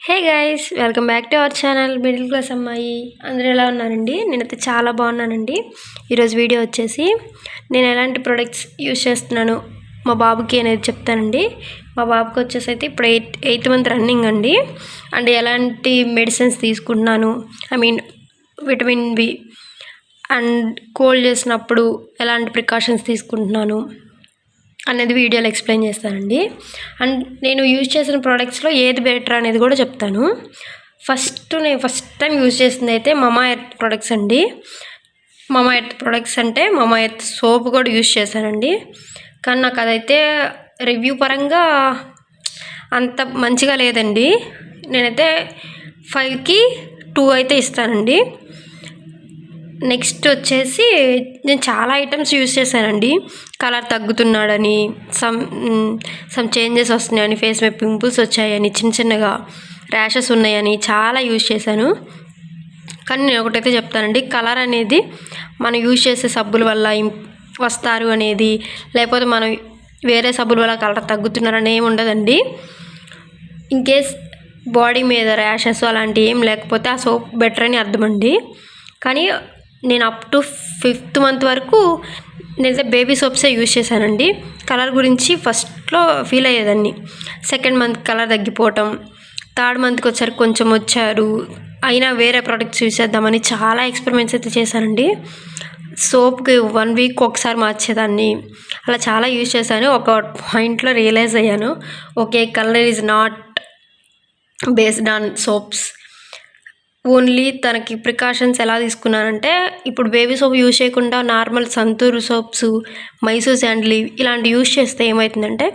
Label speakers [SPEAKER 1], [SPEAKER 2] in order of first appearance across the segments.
[SPEAKER 1] Hey guys, welcome back to our channel middle class అమ్మాయి. అందరూ ఎలా ఉన్నారండి? నేనైతే చాలా బాగున్నానండి. ఈరోజు వీడియో వచ్చేసి నేను ఎలాంటి ప్రొడక్ట్స్ యూజ్ చేస్తున్నాను మా బాబుకి అనేది చెప్తానండి. మా బాబుకి వచ్చేసి అయితే ఇప్పుడు ఎయిత్ మంత్ రన్నింగ్ అండి. అండ్ ఎలాంటి మెడిసిన్స్ తీసుకుంటున్నాను, విటమిన్ బి అండ్ కోల్డ్ చేసినప్పుడు ఎలాంటి ప్రికాషన్స్ తీసుకుంటున్నాను అనేది వీడియోలో ఎక్స్ప్లెయిన్ చేస్తానండి. అండ్ నేను యూజ్ చేసిన ప్రోడక్ట్స్లో ఏది బెటర్ అనేది కూడా చెప్తాను. నేను ఫస్ట్ టైం యూజ్ చేసింది అయితే మమా ఎర్త్ ప్రొడక్ట్స్ అండి. మమా ఎర్త్ ప్రొడక్ట్స్ అంటే మమా ఎర్త్ సోప్ కూడా యూజ్ చేశానండి. కానీ నాకు అదైతే రివ్యూ పరంగా అంత మంచిగా లేదండి. నేనైతే 5కి 2 అయితే ఇస్తానండి. నెక్స్ట్ వచ్చేసి నేను చాలా ఐటమ్స్ యూజ్ చేశానండి. కలర్ తగ్గుతున్నాడని, సమ్ చేంజెస్ వస్తున్నాయని, ఫేస్ మీద పింపుల్స్ వచ్చాయని, చిన్నగా ర్యాషెస్ ఉన్నాయని చాలా యూజ్ చేశాను. కానీ నేను ఒకటైతే చెప్తానండి, కలర్ అనేది మనం యూజ్ చేసే సబ్బుల వల్ల వస్తారు అనేది, లేకపోతే మనం వేరే సబ్బుల వల్ల కలర్ తగ్గుతున్నారని ఏమి ఉండదండి. ఇన్కేస్ బాడీ మీద ర్యాషెస్ అలాంటివి ఏం లేకపోతే ఆ సోప్ బెటర్ అని అర్థమండి. కానీ నేను అప్ టు 5th మంత్ వరకు నేనైతే బేబీ సోప్సే యూజ్ చేశానండి. కలర్ గురించి ఫస్ట్లో ఫీల్ అయ్యేదాన్ని. 2nd మంత్ కలర్ తగ్గిపోవటం, 3rd మంత్కి వచ్చేసరికి కొంచెం వచ్చారు, అయినా వేరే ప్రోడక్ట్స్ యూజ్ చేద్దామని చాలా ఎక్స్పెరిమెంట్స్ అయితే చేశానండి. సోప్కి 1 వీక్ ఒకసారి మార్చేదాన్ని, అలా చాలా యూజ్ చేశాను. ఒక పాయింట్లో రియలైజ్ అయ్యాను, okay, colour is not based on soaps. Only తనకి ప్రికాషన్స్ ఎలా తీసుకున్నానంటే, ఇప్పుడు బేబీ సోప్ యూజ్ చేయకుండా normal Santoor soaps, Mysore sandal ఇలాంటి యూజ్ చేస్తే ఏమవుతుందంటే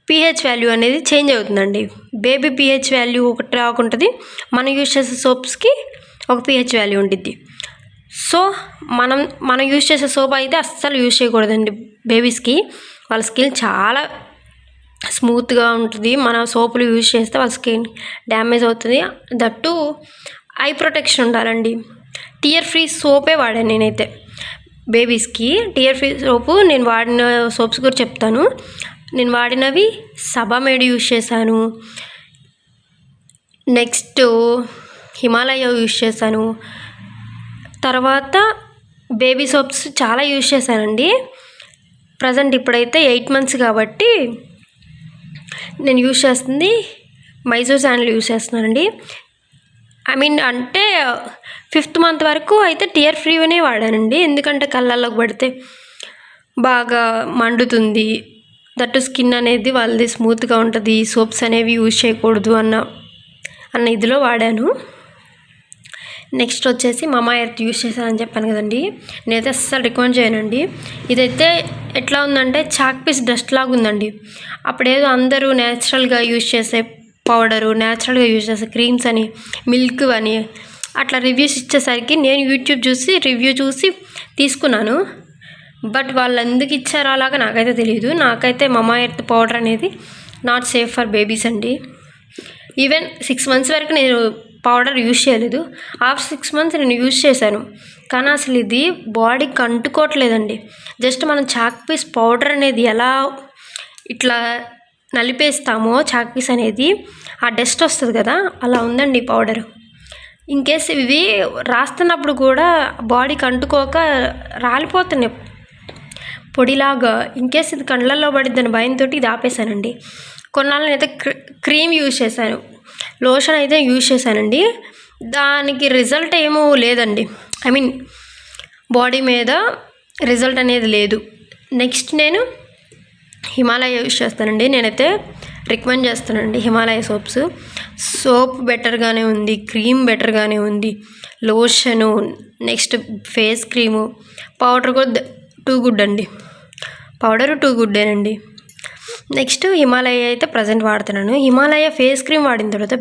[SPEAKER 1] పీహెచ్ వాల్యూ అనేది చేంజ్ అవుతుందండి. బేబీ పీహెచ్ వాల్యూ ఒకటి రాకుంటుంది, మనం యూజ్ చేసే సోప్స్కి ఒక పీహెచ్ వాల్యూ ఉంటుంది. సో మనం యూజ్ చేసే సోప్ అయితే అస్సలు యూజ్ చేయకూడదండి బేబీస్కి. వాళ్ళ స్కిన్ చాలా స్మూత్గా ఉంటుంది. మన సోపులు యూజ్ చేస్తే వాళ్ళ స్కిన్ డ్యామేజ్ అవుతుంది. దట్టు ఐ ప్రొటెక్షన్ ఉండాలండి. టియర్ ఫ్రీ సోపే వాడాను నేనైతే బేబీస్కి. టియర్ ఫ్రీ సోపు నేను వాడిన సోప్స్ కూడా చెప్తాను. నేను వాడినవి సబామేడ్ యూజ్ చేశాను, నెక్స్ట్ హిమాలయ యూజ్ చేశాను, తర్వాత బేబీ సోప్స్ చాలా యూజ్ చేశానండి. ప్రజెంట్ ఇప్పుడైతే 8 months కాబట్టి నేను యూజ్ చేస్తుంది మైసూర్ శాండిల్ యూజ్ చేస్తున్నానండి. అంటే 5th month వరకు అయితే టియర్ ఫ్రీనే వాడానండి. ఎందుకంటే కళ్ళల్లోకి పడితే బాగా మండుతుంది, దట్టు స్కిన్ అనేది వాళ్ళది స్మూత్గా ఉంటుంది, సోప్స్ అనేవి యూజ్ చేయకూడదు అన్న ఇదిలో వాడాను. నెక్స్ట్ వచ్చేసి మమా ఎర్త్ యూజ్ చేశానని చెప్పాను కదండి. నేనైతే అస్సలు రికమెండ్ చేయనండి. ఇదైతే ఎట్లా ఉందంటే చాక్ పీస్ డస్ట్ లాగా ఉందండి. అప్పుడేదో అందరూ న్యాచురల్గా యూజ్ చేసే పౌడరు, న్యాచురల్గా యూజ్ చేసే క్రీమ్స్ అని, మిల్క్ అని అట్లా రివ్యూస్ ఇచ్చేసరికి నేను యూట్యూబ్ చూసి రివ్యూ చూసి తీసుకున్నాను. బట్ వాళ్ళు ఎందుకు ఇచ్చారో అలాగా నాకైతే తెలియదు. నాకైతే మమా ఎర్త్ పౌడర్ అనేది నాట్ సేఫ్ ఫర్ బేబీస్ అండి. ఈవెన్ 6 months వరకు నేను పౌడర్ యూజ్ చేయలేదు. ఆఫ్టర్ 6 months నేను యూజ్ చేశాను, కానీ అసలు ఇది బాడీకి అంటుకోవట్లేదండి. జస్ట్ మనం చాక్ పీస్ పౌడర్ అనేది ఎలా ఇట్లా నలిపేస్తామో చాక్ పీస్ అనేది, ఆ డస్ట్ వస్తుంది కదా, అలా ఉందండి పౌడరు. ఇన్కేస్ ఇవి రాస్తున్నప్పుడు కూడా బాడీకి అంటుకోక రాలిపోతున్నాయి పొడిలాగా. ఇన్కేస్ ఇది కళ్ళల్లో పడిద్దని భయంతో ఇది ఆపేశానండి. కొన్నాళ్ళు అయితే క్రీమ్ యూజ్ చేశాను, లోషన్ అయితే యూజ్ చేశానండి. దానికి రిజల్ట్ ఏమో లేదండి. బాడీ మీద రిజల్ట్ అనేది లేదు. నెక్స్ట్ నేను హిమాలయ యూజ్ చేస్తానండి. నేనైతే రికమెండ్ చేస్తానండి హిమాలయ సోప్ బెటర్గానే ఉంది, క్రీమ్ బెటర్గానే ఉంది, lotion, next face cream, powder కూడా 2 good అండి. Powder 2 good. నెక్స్ట్ హిమాలయ అయితే ప్రజెంట్ వాడుతున్నాను. హిమాలయ ఫేస్ క్రీమ్ వాడిన తర్వాత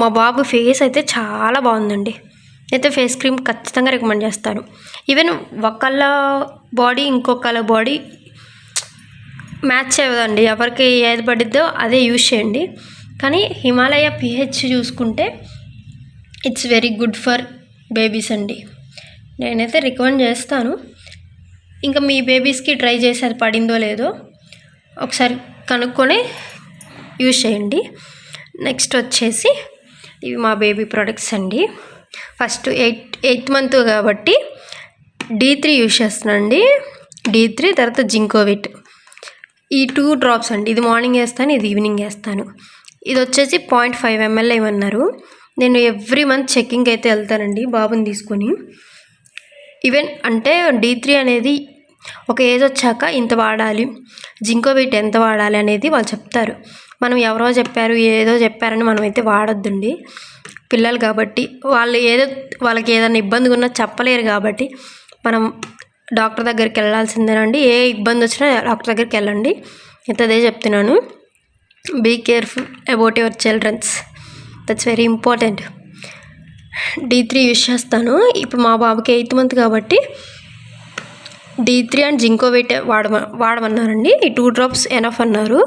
[SPEAKER 1] మా బాబు ఫేస్ అయితే చాలా బాగుందండి. అయితే ఫేస్ క్రీమ్ ఖచ్చితంగా రికమెండ్ చేస్తాను. ఈవెన్ ఒకళ్ళ బాడీ ఇంకొకళ్ళ బాడీ మ్యాచ్ అవ్వదండి. ఎవరికి ఏది పడిద్దో అదే యూజ్ చేయండి. కానీ హిమాలయ పీహెచ్ చూసుకుంటే it's very good for babies అండి. నేనైతే రికమెండ్ చేస్తాను. ఇంకా మీ బేబీస్కి ట్రై చేసి అది పడిందో లేదో ఒకసారి కనుక్కొని యూజ్ చేయండి. నెక్స్ట్ వచ్చేసి ఇవి మా బేబీ ప్రొడక్ట్స్ అండి. ఫస్ట్ ఎయిత్ మంత్ కాబట్టి D3 యూజ్ చేస్తున్నానండి. D3 తర్వాత జింకోవిట్, ఈ 2 డ్రాప్స్ అండి. ఇది మార్నింగ్ వేస్తాను, ఇది ఈవినింగ్ వేస్తాను. ఇది వచ్చేసి 0.5 ml ఏమన్నారు. నేను ఎవ్రీ మంత్ చెకింగ్ అయితే వెళ్తానండి బాబుని తీసుకొని. ఈవెన్ అంటే D3 అనేది ఒక ఏజ్ వచ్చాక ఇంత వాడాలి, జింకోవిట్ ఎంత వాడాలి అనేది వాళ్ళు చెప్తారు. మనం ఎవరో చెప్పారు ఏదో చెప్పారని మనమైతే వాడొద్దండి. పిల్లలు కాబట్టి వాళ్ళకి ఏదైనా ఇబ్బందిగా ఉన్నా చెప్పలేరు కాబట్టి మనం డాక్టర్ దగ్గరికి వెళ్ళాల్సిందేనండి. ఏ ఇబ్బంది వచ్చినా డాక్టర్ దగ్గరికి వెళ్ళండి. అదే చెప్తున్నాను. Be careful about your childrens, that's very important. D3 use చేస్తాను. ఇప్పుడు మా బాబుకి 8th మంత్ కాబట్టి D3 అండ్ జింకోవిట్ వాడమన్నారండి. ఈ 2 డ్రాప్స్ ఎనఫ్ అన్నారు.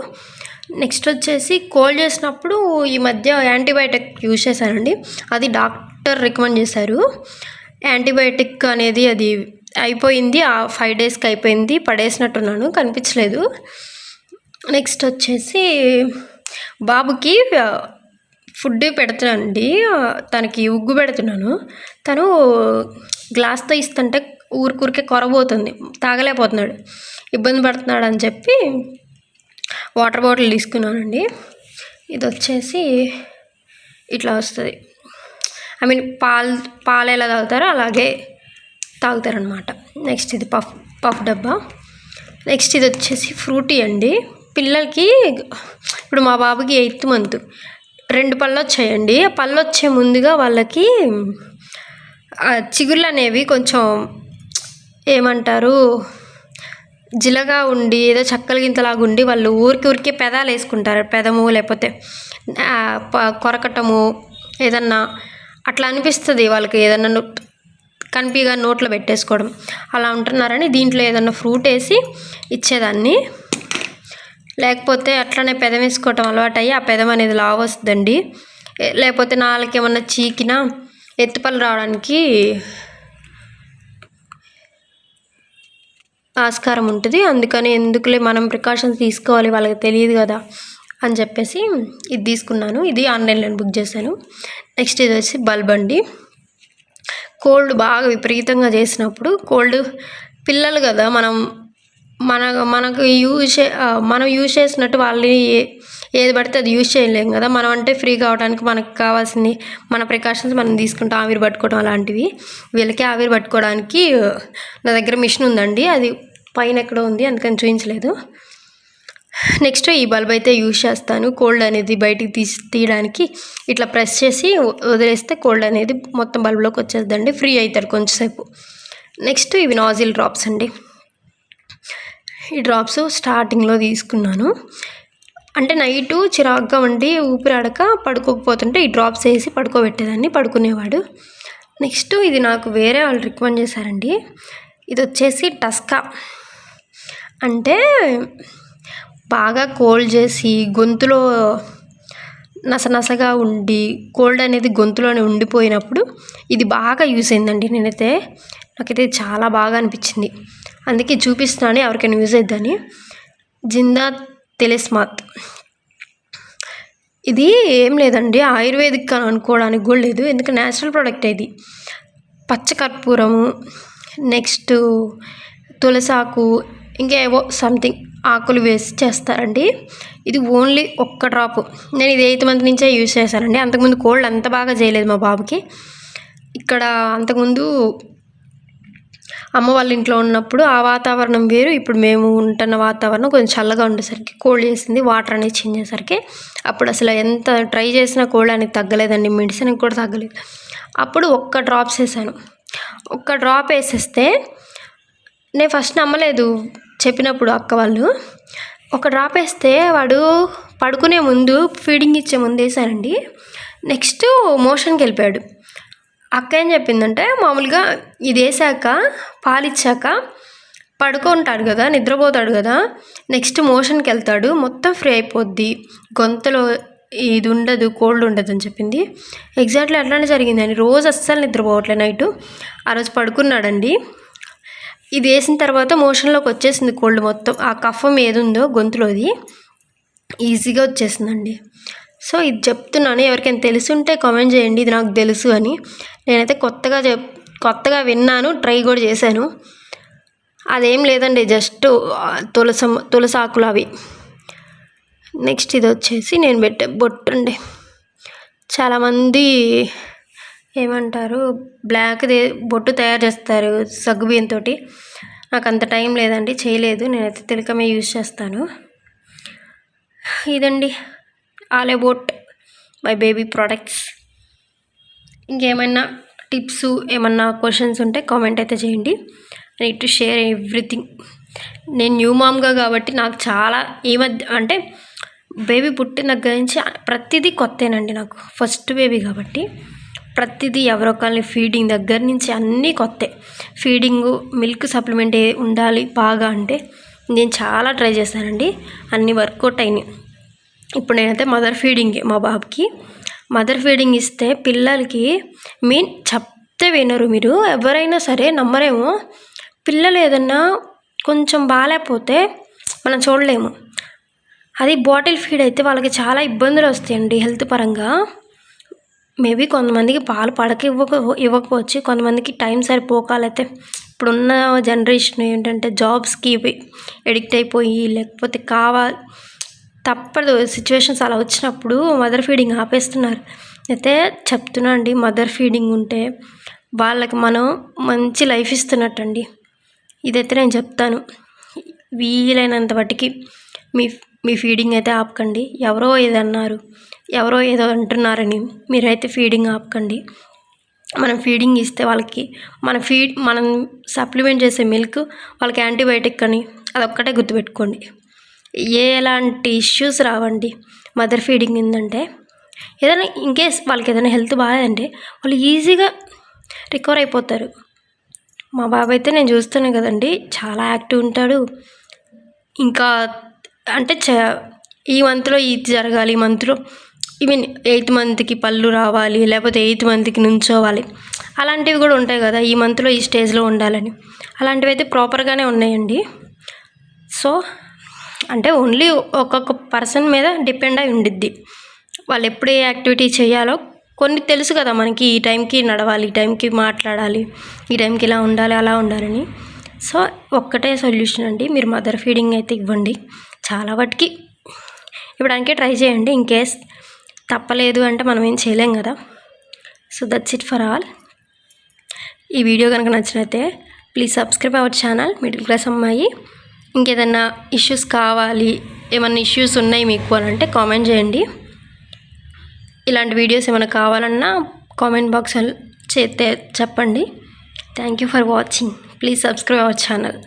[SPEAKER 1] నెక్స్ట్ వచ్చేసి కోల్డ్ చేసినప్పుడు ఈ మధ్య యాంటీబయాటిక్ యూజ్ చేశానండి. అది డాక్టర్ రికమెండ్ చేశారు. యాంటీబయాటిక్ అనేది అది అయిపోయింది, ఆ 5 daysకి అయిపోయింది. పడేసినట్టున్నాను, కనిపించలేదు. నెక్స్ట్ వచ్చేసి బాబుకి ఫుడ్ పెడుతున్నానండి. తనకి ఉగ్గు పెడుతున్నాను. తను గ్లాస్తో ఇస్తుంటే ఊరికే కొరబోతుంది, తాగలేకపోతున్నాడు, ఇబ్బంది పడుతున్నాడు అని చెప్పి వాటర్ బాటిల్ తీసుకున్నానండి. ఇది వచ్చేసి ఇట్లా వస్తుంది. ఐ మీన్ పాలు ఎలా తాగుతారో అలాగే తాగుతారనమాట. నెక్స్ట్ ఇది పఫ్ డబ్బా. నెక్స్ట్ ఇది వచ్చేసి ఫ్రూటీ అండి. పిల్లలకి ఇప్పుడు మా బాబుకి 8th మంత్ 2 పళ్ళు వచ్చాయండి. ఆ పళ్ళు వచ్చే ముందుగా వాళ్ళకి చిగుళ్ళు అనేవి కొంచెం ఏమంటారు జిలగా ఉండి ఏదో చక్కల గింతలాగా ఉండి వాళ్ళు ఊరికే పెదాలు వేసుకుంటారు. పెదము లేకపోతే కొరకటము ఏదన్నా అట్లా అనిపిస్తుంది వాళ్ళకి. ఏదన్నా కనిపిగా నోట్లో పెట్టేసుకోవడం అలా ఉంటున్నారని దీంట్లో ఏదన్నా ఫ్రూట్ వేసి ఇచ్చేదాన్ని. లేకపోతే అట్లనే పెదం వేసుకోవటం అలవాటు అయ్యి ఆ పెదం అనేది లావు వస్తుందండి. లేకపోతే నాలుగు ఏమన్నా చీకినా ఎత్తుపళ్ళు రావడానికి ఆస్కారం ఉంటుంది. అందుకని ఎందుకులే మనం ప్రికాషన్స్ తీసుకోవాలి, వాళ్ళకి తెలియదు కదా అని చెప్పేసి ఇది తీసుకున్నాను. ఇది ఆన్లైన్లో బుక్ చేశాను. నెక్స్ట్ ఇది వచ్చి బల్బ్ అండి. కోల్డ్ బాగా విపరీతంగా చేసినప్పుడు కోల్డ్ పిల్లలు కదా మనకు మనం యూజ్ చేసినట్టు వాళ్ళని ఏది పడితే అది యూజ్ చేయలేము కదా. మనం అంటే ఫ్రీ కావడానికి మనకు కావాల్సింది మన ప్రికాషన్స్ మనం తీసుకుంటాం. ఆవిరి పట్టుకోవడం అలాంటివి. వీళ్ళకి ఆవిరి పట్టుకోవడానికి నా దగ్గర మిషన్ ఉందండి, అది పైన ఎక్కడో ఉంది, అందుకని చూపించలేదు. నెక్స్ట్ ఈ బల్బ్ అయితే యూజ్ చేస్తాను. కోల్డ్ అనేది బయటికి తీయడానికి ఇట్లా ప్రెస్ చేసి వదిలేస్తే కోల్డ్ అనేది మొత్తం బల్బ్లోకి వచ్చేద్దండి, ఫ్రీ అవుతారు కొంచెంసేపు. నెక్స్ట్ ఇవి నాజిల్ డ్రాప్స్ అండి. ఈ డ్రాప్స్ స్టార్టింగ్లో తీసుకున్నాను. అంటే నైటు చిరాగ్గా ఉండి ఊపిరాడక పడుకోకపోతుంటే ఈ డ్రాప్స్ వేసి పడుకోబెట్టేదాన్ని, పడుకునేవాడు. నెక్స్ట్ ఇది నాకు వేరే వాళ్ళు రికమెండ్ చేశారండి. ఇది వచ్చేసి టస్కా. అంటే బాగా కోల్డ్ చేసి గొంతులో నసనసగా ఉండి కోల్డ్ అనేది గొంతులోనే ఉండిపోయినప్పుడు ఇది బాగా యూస్ అయిందండి. నాకైతే చాలా బాగా అనిపించింది, అందుకే చూపిస్తున్నాను ఎవరికైనా యూజ్ అవుతుందని. జిందా తెలిస్మాత్. ఇది ఏం లేదండి, ఆయుర్వేదిక్ అని అనుకోవడానికి కూడా లేదు, ఎందుకంటే న్యాచురల్ ప్రోడక్ట్ ఇది. పచ్చకర్పూరము, నెక్స్ట్ తులసాకు, ఇంకా ఏవో సంథింగ్ ఆకులు వేసి చేస్తారండి. ఇది ఓన్లీ ఒక్క డ్రాపు. నేను ఇది 8th మంత్ నుంచే యూజ్ చేశానండి. అంతకుముందు కోల్డ్ అంత బాగా చేయలేదు మా బాబుకి. ఇక్కడ అంతకుముందు అమ్మ వాళ్ళ ఇంట్లో ఉన్నప్పుడు ఆ వాతావరణం వేరు, ఇప్పుడు మేము ఉంటున్న వాతావరణం కొంచెం చల్లగా ఉండేసరికి కోల్డ్ చేసింది. వాటర్ అనేది చేంజ్ చేసేసరికి అప్పుడు అసలు ఎంత ట్రై చేసినా కోల్డ్ అనేది తగ్గలేదండి, మెడిసిన్కి కూడా తగ్గలేదు. అప్పుడు ఒక్క డ్రాప్స్ వేసాను. ఒక్క డ్రాప్ వేసేస్తే నేను ఫస్ట్ నమ్మలేదు చెప్పినప్పుడు అక్క వాళ్ళు. ఒక డ్రాప్ వేస్తే వాడు పడుకునే ముందు ఫీడింగ్ ఇచ్చే ముందు వేసానండి. నెక్స్ట్ మోషన్కి వెళ్ళిపోయాడు. అక్క ఏం చెప్పిందంటే మామూలుగా ఇది వేసాక పాలిచ్చాక పడుకుంటాడు కదా, నిద్రపోతాడు కదా, నెక్స్ట్ మోషన్కి వెళ్తాడు, మొత్తం ఫ్రీ అయిపోద్ది, గొంతులో ఇది ఉండదు, కోల్డ్ ఉండదు అని చెప్పింది. ఎగ్జాక్ట్లీ అట్లానే జరిగిందండి. రోజు అస్సలు నిద్రపోవట్లే. నైటు ఆ రోజు పడుకున్నాడండి. ఇది వేసిన తర్వాత మోషన్లోకి వచ్చేసింది కోల్డ్ మొత్తం. ఆ కఫం ఏది ఉందో గొంతులోది ఈజీగా వచ్చేసిందండి. సో ఇది చెప్తున్నాను, ఎవరికైనా తెలుసుంటే కామెంట్ చేయండి, ఇది నాకు తెలుసు అని. నేనైతే కొత్తగా విన్నాను, ట్రై కూడా చేశాను. అదేం లేదండి, జస్ట్ తులసాకులు అవి. నెక్స్ట్ ఇది వచ్చేసి నేను పెట్టే బొట్టు అండి. చాలామంది ఏమంటారు, బ్లాక్ది బొట్టు తయారు చేస్తారు సగ్గుబియ్యంతో. నాకు అంత టైం లేదండి, చేయలేదు. నేనైతే తిలకమే యూజ్ చేస్తాను. ఇదండి ఆలే బోట్ మై బేబీ ప్రోడక్ట్స్. ఇంకేమైనా టిప్స్, ఏమన్నా క్వశ్చన్స్ ఉంటే కామెంట్ అయితే చేయండి. I need to share everything. నేను న్యూ మామ్గా కాబట్టి నాకు చాలా ఈ మధ్య అంటే బేబీ పుట్టిన దగ్గర నుంచి ప్రతిదీ కొత్తేనండి నాకు. ఫస్ట్ బేబీ కాబట్టి ప్రతిదీ ఎవరొకరిని ఫీడింగ్ దగ్గర నుంచి అన్నీ కొత్తే. ఫీడింగు, మిల్క్ సప్లిమెంట్ ఉండాలి బాగా అంటే నేను చాలా ట్రై చేశానండి, అన్నీ వర్కౌట్ అయినాయి. ఇప్పుడు నేనైతే మదర్ ఫీడింగే మా బాబుకి. మదర్ ఫీడింగ్ ఇస్తే పిల్లలకి చెప్తే వినరు. మీరు ఎవరైనా సరే నమ్మరేమో, పిల్లలు ఏదన్నా కొంచెం బాగాలేకపోతే మనం చూడలేము. అది బాటిల్ ఫీడ్ అయితే వాళ్ళకి చాలా ఇబ్బందులు వస్తాయండి హెల్త్ పరంగా. మేబీ కొంతమందికి పాలు ఇవ్వకపోవచ్చు, కొంతమందికి టైం సరిపోకాలైతే. ఇప్పుడున్న జనరేషన్ ఏంటంటే జాబ్స్కి ఎడిక్ట్ అయిపోయి, లేకపోతే తప్పదు సిచ్యువేషన్స్ అలా వచ్చినప్పుడు మదర్ ఫీడింగ్ ఆపేస్తున్నారు. అయితే చెప్తున్నా అండి, మదర్ ఫీడింగ్ ఉంటే వాళ్ళకి మనం మంచి లైఫ్ ఇస్తున్నట్టండి. ఇదైతే నేను చెప్తాను. వీలైనంత వాటికి మీ ఫీడింగ్ అయితే ఆపకండి. ఎవరో ఏదో అంటున్నారని మీరైతే ఫీడింగ్ ఆపకండి. మనం ఫీడింగ్ ఇస్తే వాళ్ళకి మనం సప్లిమెంట్ చేసే మిల్క్ వాళ్ళకి యాంటీబయాటిక్ అని, అదొక్కటే గుర్తుపెట్టుకోండి. ఎలాంటి ఇష్యూస్ రావండి మదర్ ఫీడింగ్ ఏంటంటే. ఏదైనా ఇన్కేస్ వాళ్ళకి ఏదైనా హెల్త్ బాగాలేదంటే వాళ్ళు ఈజీగా రికవర్ అయిపోతారు. మా బాబు అయితే నేను చూస్తున్నాను కదండి, చాలా యాక్టివ్ ఉంటాడు. ఇంకా అంటే ఈ మంత్లో ఇది జరగాలి, ఈ మంత్లో ఈవెన్ 8th మంత్కి పళ్ళు రావాలి, లేకపోతే 8th మంత్కి నుంచోవాలి, అలాంటివి కూడా ఉంటాయి కదా. ఈ మంత్లో ఈ స్టేజ్లో ఉండాలని, అలాంటివి అయితే ప్రాపర్గానే ఉన్నాయండి. సో అంటే ఓన్లీ ఒక్కొక్క పర్సన్ మీద డిపెండ్ అయి ఉండిద్ది. వాళ్ళు ఎప్పుడు ఏ యాక్టివిటీ చేయాలో కొన్ని తెలుసు కదా మనకి. ఈ టైంకి నడవాలి, ఈ టైంకి మాట్లాడాలి, ఈ టైంకి ఇలా ఉండాలి, అలా ఉండాలని. సో ఒక్కటే సొల్యూషన్ అండి, మీరు మదర్ ఫీడింగ్ అయితే ఇవ్వండి. చాలా వాటికి ఇవ్వడానికే ట్రై చేయండి. ఇన్కేస్ తప్పలేదు అంటే మనం ఏం చేయలేం కదా. So that's it for all. ఈ వీడియో కనుక నచ్చినైతే please subscribe our channel middle class అమ్మాయి. ఇంకేదన్నా ఇష్యూస్ కావాలి, ఏమన్నా ఇష్యూస్ ఉన్నాయి మీకు అని అంటే కామెంట్ చేయండి. ఇలాంటి వీడియోస్ ఏమైనా కావాలన్నా కామెంట్ బాక్స్ చేస్తే చెప్పండి. Thank you for watching. Please subscribe our channel.